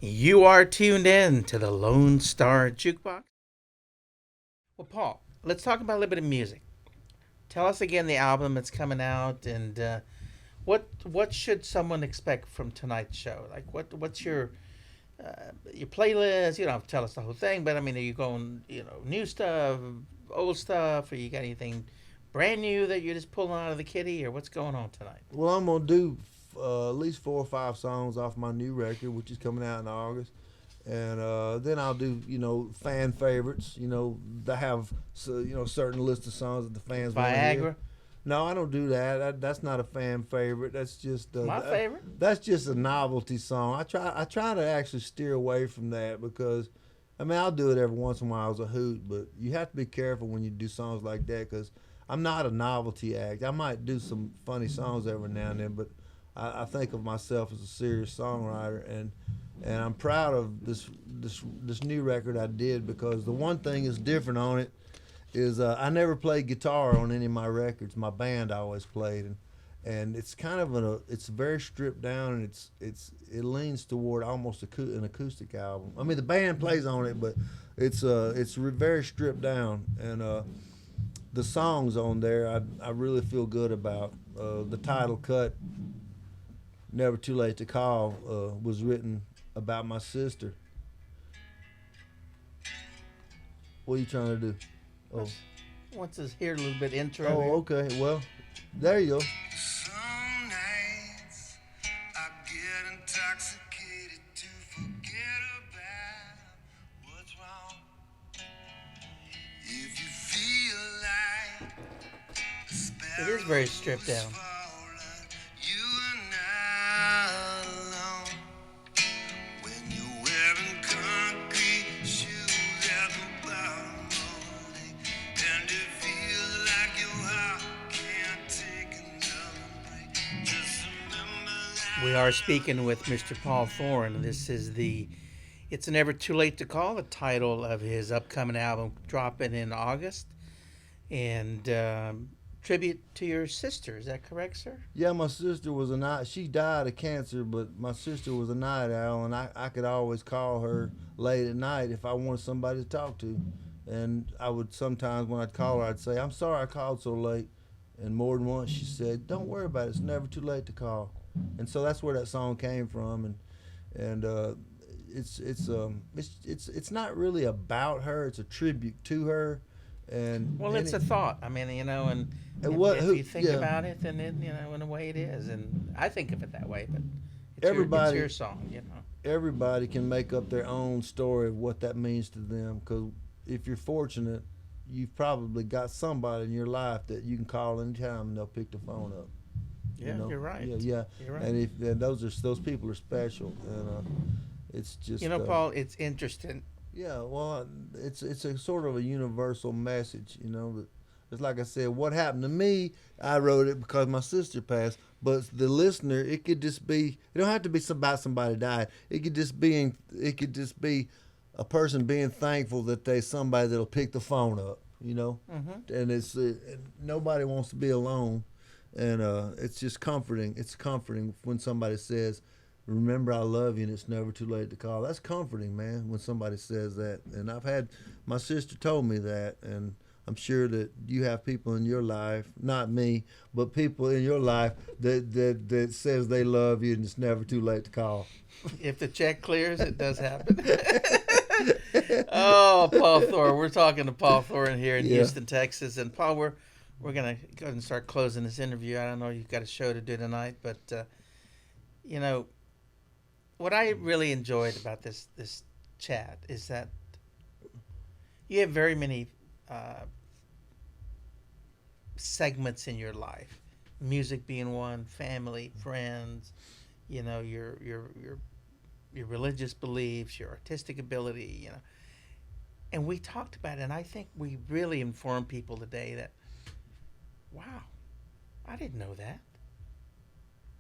You are tuned in to the Lone Star Jukebox. Well, Paul, let's talk about a little bit of music. Tell us again the album that's coming out, and what should someone expect from tonight's show? Like, what's your playlist? You don't have to tell us the whole thing, but I mean, are you going new stuff, old stuff, or you got anything brand new that you're just pulling out of the kitty, or what's going on tonight? Well, I'm gonna do at least 4 or 5 songs off my new record, which is coming out in August, and then I'll do fan favorites. That have certain list of songs that the fans want to hear. Viagra, No, I don't do that. That's not a fan favorite. That's just my favorite. that's just a novelty song. I try to actually steer away from that because I mean I'll do it every once in a while as a hoot, but you have to be careful when you do songs like that because I'm not a novelty act. I might do some funny songs every now and then, but I think of myself as a serious songwriter, and I'm proud of this new record I did because the one thing that's different on it is I never played guitar on any of my records. My band always played, and it's kind of it's very stripped down, and it leans toward almost an acoustic album. I mean the band plays on it, but it's very stripped down, and the songs on there I really feel good about. The title cut, "Never Too Late to Call," was written about my sister. What are you trying to do? Oh. Wants us hear a little bit intro. Oh, okay. Well, there you go. Some nights I get intoxicated to forget about what's wrong. If you feel like a It is sparrow very stripped is down. falling, you are not alone. When you're wearing concrete shoes at the bottom of the and it feels like your heart can't take another break. Just remember that. We are speaking with Mr. Paul Thorn. This is It's Never Too Late to Call, the title of his upcoming album dropping in August. And tribute to your sister, is that correct, sir? Yeah, my sister was a night. She died of cancer, but my sister was a night owl, and I could always call her late at night if I wanted somebody to talk to. And I would sometimes when I'd call her, I'd say, "I'm sorry I called so late." And more than once, she said, "Don't worry about it. It's never too late to call." And so that's where that song came from, and it's not really about her. It's a tribute to her, and Well, it's a thought. I mean, and if you think yeah. about it, then in a way it is. And I think of it that way, but it's Everybody your song. everybody can make up their own story of what that means to them. Because if you're fortunate, you've probably got somebody in your life that you can call anytime and they'll pick the phone up. Yeah, you're right. Yeah. You're right. And those people are special, and it's just Paul, it's interesting. yeah. Well, it's a sort of a universal message, that it's like I said, what happened to me, I wrote it because my sister passed. But the listener, it could just be. It don't have to be about somebody died. It could just be a person being thankful that there's somebody that'll pick the phone up. And it's nobody wants to be alone, and it's just comforting. It's comforting when somebody says, "Remember, I love you, and it's never too late to call." That's comforting, man, when somebody says that. And I've had my sister told me that, and I'm sure that you have people in your life, not me, but people in your life that says they love you, and it's never too late to call. If the check clears, it does happen. Oh, Paul Thorne. We're talking to Paul Thorne here in Yeah. Houston, Texas. And Paul, we're gonna go ahead and start closing this interview. I don't know you've got a show to do tonight, but what I really enjoyed about this chat is that you have very many segments in your life, music being one, family, friends, your religious beliefs, your artistic ability, and we talked about it, and I think we really informed people today that, wow, I didn't know that.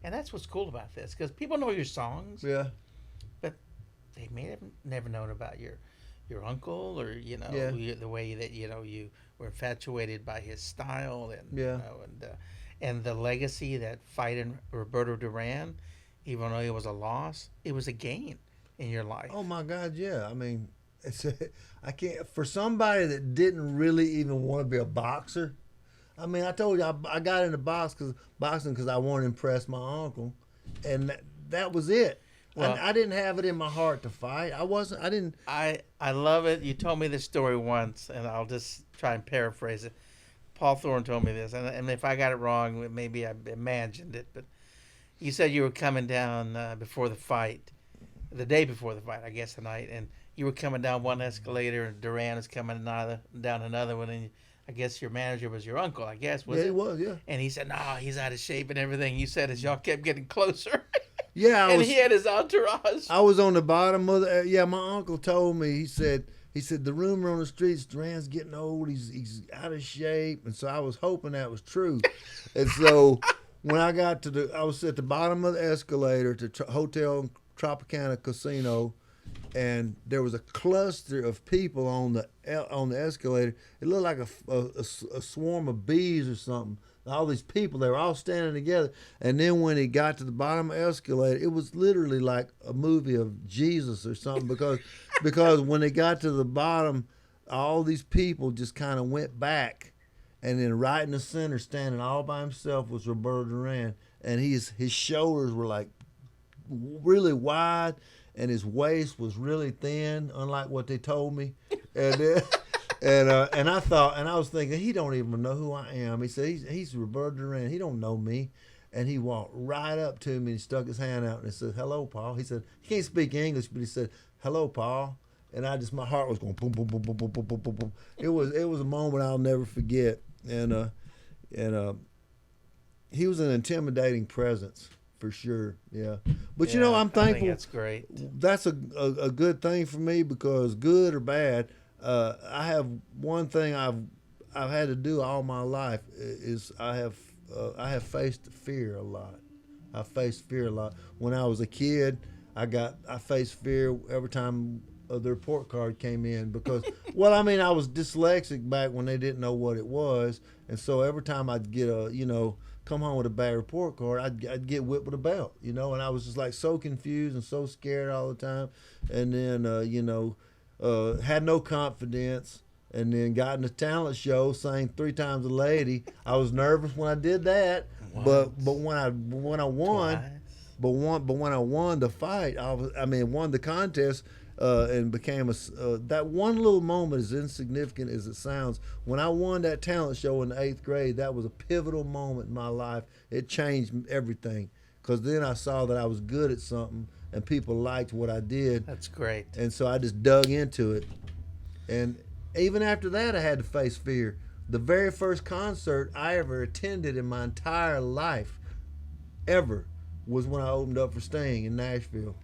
And that's what's cool about this, because people know your songs, Yeah. but they may have never known about your uncle, or Yeah. the way that you were infatuated by his style, and Yeah. and the legacy that fighting Roberto Duran, even though it was a loss, it was a gain. in your life. Oh my God, yeah. I mean, it's I can't for somebody that didn't really even want to be a boxer. I mean, I told you I got into boxing because I wanted to impress my uncle, and that was it. Well, I didn't have it in my heart to fight. I wasn't. I didn't. I love it. You told me this story once, and I'll just try and paraphrase it. Paul Thorn told me this, and if I got it wrong, maybe I imagined it. But you said you were coming down before the fight, the day before the fight, I guess the night, and you were coming down one escalator, and Duran is coming down another one, and I guess your manager was your uncle, I guess, was Yeah, it? he was. Yeah. And he said, "No, he's out of shape and everything." You said as y'all kept getting closer, Yeah, I and was. he had his entourage. I was on the bottom of the. Yeah, my uncle told me. He said the rumor on the streets, Duran's getting old. He's out of shape, and so I was hoping that was true. And so when I got I was at the bottom of the escalator to Hotel Tropicana Casino, and there was a cluster of people on the escalator. It looked like a swarm of bees or something. All these people, they were all standing together. And then when it got to the bottom of the escalator, it was literally like a movie of Jesus or something because when it got to the bottom, all these people just kind of went back. And then right in the center, standing all by himself, was Roberto Duran. And his shoulders were like really wide, and his waist was really thin, unlike what they told me. And then, and I thought, and I was thinking, he don't even know who I am. He said he's Roberto Duran. He don't know me. And he walked right up to me and stuck his hand out and he said, "Hello, Paul." He said he can't speak English, but he said, "Hello, Paul." And my heart was going boom, boom, boom, boom, boom, boom, boom, boom, boom. It was a moment I'll never forget. And he was an intimidating presence for sure. Yeah, but Yeah, I'm I thankful. think that's great. That's a good thing for me because good or bad, I have one thing I've had to do all my life is I have faced fear a lot. I faced fear a lot. When I was a kid, I faced fear every time the report card came in because well, I mean, I was dyslexic back when they didn't know what it was, and so every time I'd get come home with a bad report card, I'd get whipped with a belt, and I was just like so confused and so scared all the time, and then had no confidence, and then got in a talent show, sang 3 times a lady. I was nervous when I did that, but when I won, Twice. but when I won the fight, won the contest. And became that one little moment, as insignificant as it sounds. When I won that talent show in the 8th grade, that was a pivotal moment in my life. It changed everything because then I saw that I was good at something and people liked what I did, That's great. and so I just dug into it. And even after that, I had to face fear. The very first concert I ever attended in my entire life, ever, was when I opened up for Sting in Nashville.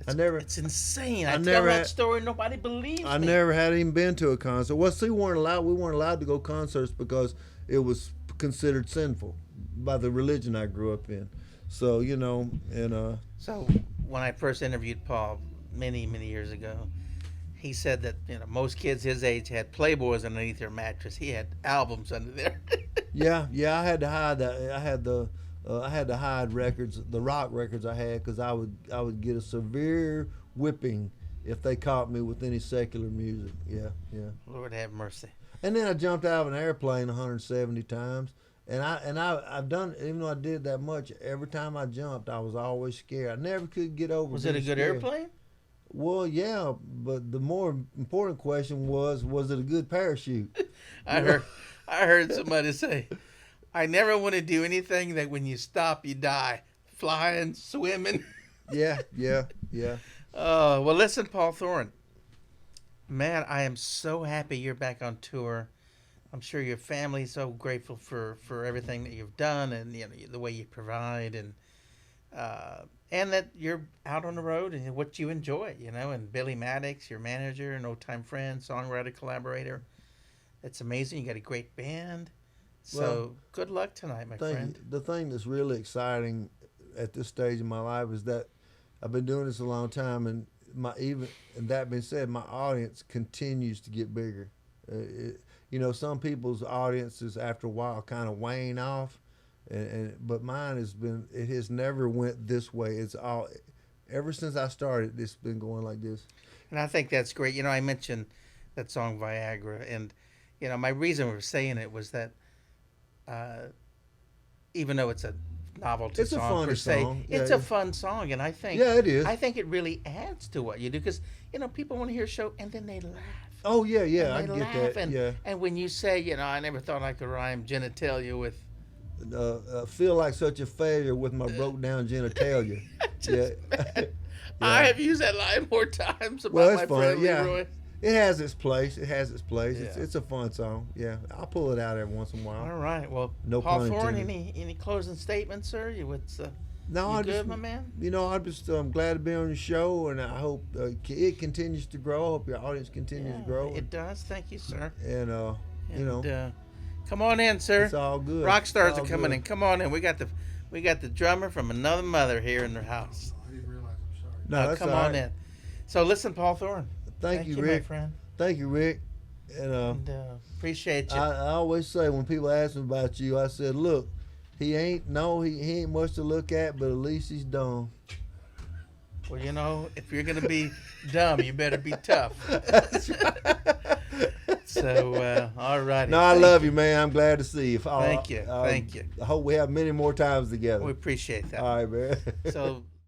It's insane. I tell never that had- story, nobody believes I me. never had even been to a concert. Well, see, we weren't allowed to go concerts because it was considered sinful by the religion I grew up in. So So when I first interviewed Paul many, many years ago, he said that most kids his age had Playboys underneath their mattress. He had albums under there. yeah, I had to hide that. I had to hide records, the rock records I had, because I would get a severe whipping if they caught me with any secular music. Yeah. Lord have mercy. And then I jumped out of an airplane 170 times. And I've done, even though I did that much, every time I jumped, I was always scared. I never could get over. Was it a being good scared. airplane? Well, yeah, but the more important question was it a good parachute? I heard somebody say, "I never want to do anything that when you stop you die, flying, swimming." Yeah. Well, listen, Paul Thorn. Man, I am so happy you're back on tour. I'm sure your family's so grateful for everything that you've done and the way you provide and that you're out on the road and what you enjoy. And Billy Maddox, your manager, an old time friend, songwriter, collaborator. It's amazing. You got a great band. So Well, good luck tonight, my friend. The thing that's really exciting at this stage in my life is that I've been doing this a long time, and and that being said, my audience continues to get bigger. Some people's audiences after a while kind of wane off, but mine has never went this way. Ever since I started, it's been going like this. And I think that's great. I mentioned that song Viagra, and my reason for saying it was that uh, even though it's a novelty It's a song per funny se, song. it's Yeah, a fun song, and yeah, it is. I think it really adds to what you do because people want to hear a show and then they laugh. Oh yeah, yeah, I And they get laugh, that. and Yeah, and when you say, I never thought I could rhyme genitalia with feel like such a failure with my broke down genitalia. just, Yeah, I yeah. have used that line more times about Well, my it's friend fun. Yeah, Leroy. it has its place. It has its place. Yeah. It's a fun song. Yeah, I'll pull it out every once in a while. All right. Well, No Paul pun Thorn, intended. any closing statements, sir? No, You I good, just, my man? I'm just glad to be on your show, and I hope it continues to grow. I hope your audience continues to grow. It does. Thank you, sir. And And, come on in, sir. it's all good. Rock stars It's are all coming good. in. Come on in. We got the drummer from another mother here in the house. I didn't realize. I'm sorry. No, that's Come all on right. in. So listen, Paul Thorn. Thank you, my Rick. friend. Thank you, Rick. And And appreciate you. I always say when people ask me about you, I said, look, he ain't much to look at, but at least he's dumb. Well, if you're gonna be dumb, you better be tough. So, all righty. No, I love you, man. I'm glad to see you. Thank you. Thank you. I hope we have many more times together. We appreciate that. All right, man. So